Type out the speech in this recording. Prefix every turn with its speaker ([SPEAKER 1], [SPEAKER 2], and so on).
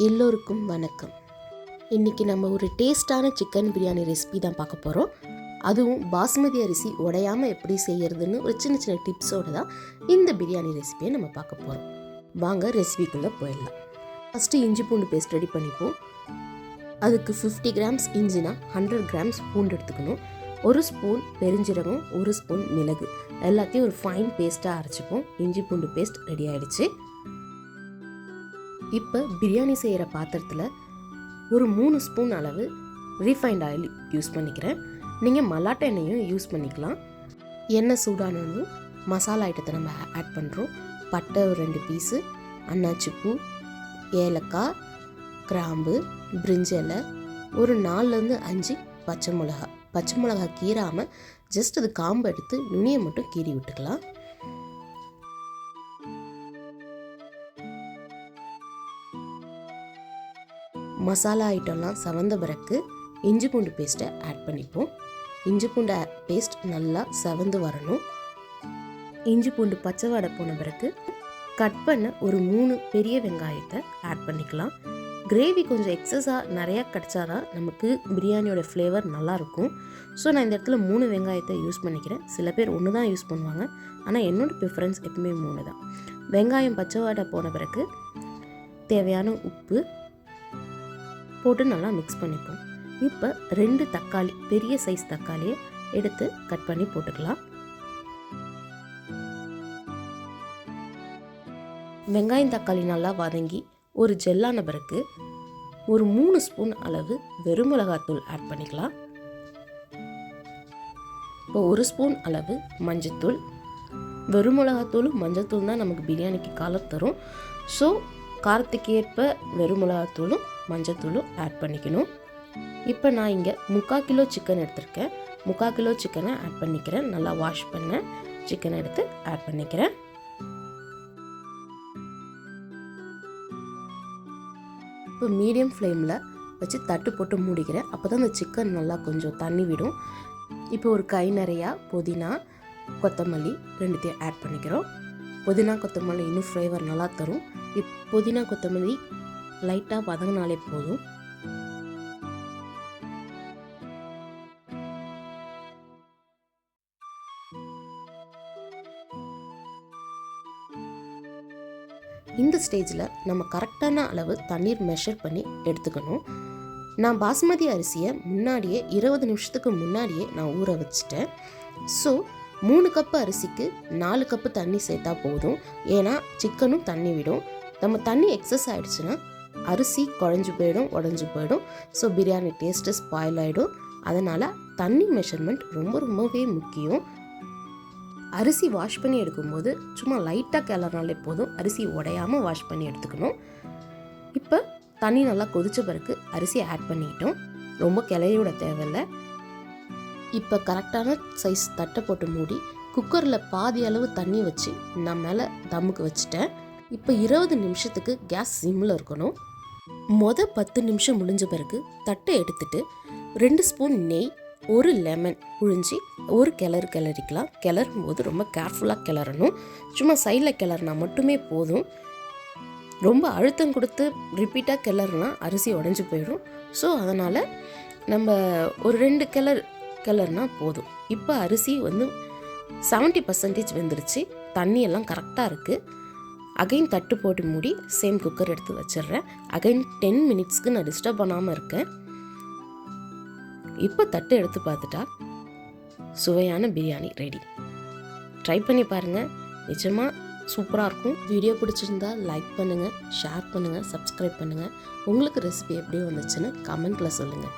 [SPEAKER 1] எல்லோருக்கும் வணக்கம். இன்றைக்கி நம்ம ஒரு டேஸ்டான சிக்கன் பிரியாணி ரெசிபி தான் பார்க்க போகிறோம். அதுவும் பாஸ்மதி அரிசி உடையாமல் எப்படி செய்யறதுன்னு ஒரு சின்ன சின்ன டிப்ஸோடு தான் இந்த பிரியாணி ரெசிபியை நம்ம பார்க்க போகிறோம். வாங்க ரெசிபிக்குள்ளே போயிடலாம். ஃபஸ்ட்டு இஞ்சி பூண்டு பேஸ்ட் ரெடி பண்ணிப்போம். அதுக்கு 50 கிராம்ஸ் இஞ்சினா 100 கிராம்ஸ் பூண்டு எடுத்துக்கணும். 1 ஸ்பூன் பெருஞ்சீரகம், 1 ஸ்பூன் மிளகு எல்லாத்தையும் ஒரு ஃபைன் பேஸ்ட்டாக அரைச்சிப்போம். இஞ்சி பூண்டு பேஸ்ட் ரெடி ஆகிடுச்சு. இப்போ பிரியாணி செய்கிற பாத்திரத்தில் ஒரு 3 ஸ்பூன் அளவு ரீஃபைண்ட் ஆயில் யூஸ் பண்ணிக்கிறேன். நீங்கள் மல்லாட்டை எண்ணெயும் யூஸ் பண்ணிக்கலாம். எண்ணெய் சூடானதும் மசாலா ஐட்டத்தை நம்ம ஆட் பண்ணுறோம். பட்டை ஒரு 2 பீஸு, அன்னாச்சிப்பூ, ஏலக்காய், கிராம்பு, பிரிஞ்சி இலை, ஒரு 4லேருந்து 5 பச்சை மிளகா கீறாமல் ஜஸ்ட் அது காம்பு எடுத்து நுனியை மட்டும் கீறி விட்டுக்கலாம். மசாலா ஐட்டம்லாம் செவந்த பிறகு இஞ்சி பூண்டு பேஸ்ட்டை ஆட் பண்ணிப்போம். இஞ்சி பூண்டு பேஸ்ட் நல்லா செவந்து வரணும். இஞ்சி பூண்டு பச்சை வாடை போன பிறகு கட் பண்ண ஒரு 3 பெரிய வெங்காயத்தை ஆட் பண்ணிக்கலாம். கிரேவி கொஞ்சம் எக்ஸஸாக நிறையா கிடச்சாதான் நமக்கு பிரியாணியோட ஃப்ளேவர் நல்லாயிருக்கும். ஸோ நான் இந்த இடத்துல 3 வெங்காயத்தை யூஸ் பண்ணிக்கிறேன். சில பேர் 1 தான் யூஸ் பண்ணுவாங்க, ஆனால் என்னோடய ப்ரிஃபரன்ஸ் எப்பவுமே 3 தான். வெங்காயம் பச்சை வாடை போன பிறகு தேவையான உப்பு போட்டு நல்லா மிக்ஸ் பண்ணிப்போம். இப்போ 2 தக்காளி, பெரிய சைஸ் தக்காளியை எடுத்து கட் பண்ணி போட்டுக்கலாம். வெங்காயம் தக்காளி நல்லா வதங்கி ஒரு ஜெல்லான பிறகு ஒரு 3 ஸ்பூன் அளவு வெறும் மிளகாத்தூள் ஆட் பண்ணிக்கலாம். இப்போ 1 ஸ்பூன் அளவு மஞ்சத்தூள். வெறும் மிளகாத்தூளும் மஞ்சத்தூள் தான் நமக்கு பிரியாணிக்கு கலர் தரும். ஸோ காரத்துக்கு ஏற்ப வெறும் மிளகாத்தூளும் மஞ்சத்தூளும் ஆட் பண்ணிக்கணும். இப்போ நான் இங்கே 3/4 கிலோ சிக்கன் எடுத்திருக்கேன். 3/4 கிலோ சிக்கனை ஆட் பண்ணிக்கிறேன். நல்லா வாஷ் பண்ண சிக்கனை எடுத்து ஆட் பண்ணிக்கிறேன். இப்போ மீடியம் ஃப்ளேமில் வச்சு தட்டு போட்டு மூடிக்கிறேன். அப்போ தான் அந்த சிக்கன் நல்லா கொஞ்சம் தண்ணி விடும். இப்போ ஒரு கை நிறையா புதினா, கொத்தமல்லி 2த்தையும் ஆட் பண்ணிக்கிறோம். புதினா கொத்தமல்லி இன்னும் ஃப்ளேவர் நல்லா தரும். புதினா கொத்தமல்லி லைட்டாக வதங்கினாலே போதும். இந்த ஸ்டேஜில் நம்ம கரெக்டான அளவு தண்ணீர் மெஷர் பண்ணி எடுத்துக்கணும். நான் பாஸ்மதி அரிசியை முன்னாடியே 20 நிமிஷத்துக்கு முன்னாடியே நான் ஊற வச்சுட்டேன். ஸோ 3 கப்பு அரிசிக்கு 4 கப்பு தண்ணி சேர்த்தா போதும். ஏன்னா சிக்கனும் தண்ணி விடும். நம்ம தண்ணி எக்ஸஸ் ஆகிடுச்சுன்னா அரிசி குழஞ்சி போயிடும், உடஞ்சி போயிடும். ஸோ பிரியாணி டேஸ்ட்டு ஸ்பாயில் ஆகிடும். அதனால் தண்ணி மெஷர்மெண்ட் ரொம்பவே முக்கியம். அரிசி வாஷ் பண்ணி எடுக்கும்போது சும்மா லைட்டாக கிளறினாலே போதும். அரிசி உடையாமல் வாஷ் பண்ணி எடுத்துக்கணும். இப்போ தண்ணி நல்லா கொதித்த பிறகு அரிசியை ஆட் பண்ணிக்கிட்டோம். ரொம்ப கிளையோட தேவையில்லை. இப்போ கரெக்டான சைஸ் தட்டை போட்டு மூடி குக்கரில் பாதி அளவு தண்ணி வச்சு நான் மேலே தம்முக்கு வச்சுட்டேன். இப்போ 20 நிமிஷத்துக்கு கேஸ் சிம்மில் இருக்கணும். 10 நிமிஷம் முடிஞ்ச பிறகு தட்டை எடுத்துட்டு 2 ஸ்பூன் நெய், 1 லெமன் புழிஞ்சி ஒரு கிளறிக்கலாம். கிளறும் போது ரொம்ப கேர்ஃபுல்லாக கிளறணும். சும்மா சைடில் கிளறினா மட்டுமே போதும். ரொம்ப அழுத்தம் கொடுத்து ரிப்பீட்டாக கிளறுனா அரிசி உடஞ்சி போயிடும். ஸோ அதனால் நம்ம ஒரு 2 கிளறுனா போதும். இப்போ அரிசி 70% வெந்துருச்சு. தண்ணியெல்லாம் கரெக்டாக இருக்குது. அகைன் தட்டு போட்டு மூடி சேம் குக்கர் எடுத்து வச்சிடுறேன். அகைன் 10 மினிட்ஸ்க்கு நான் டிஸ்டர்ப் பண்ணாமல் இருக்கேன். இப்போ தட்டு எடுத்து பார்த்துட்டா சுவையான பிரியாணி ரெடி. ட்ரை பண்ணி பாருங்கள், நிஜமாக சூப்பராக இருக்கும். வீடியோ பிடிச்சிருந்தா லைக் பண்ணுங்கள், ஷேர் பண்ணுங்கள், சப்ஸ்கிரைப் பண்ணுங்கள். உங்களுக்கு ரெசிபி எப்படி வந்துச்சுன்னு கமெண்ட்டில் சொல்லுங்கள்.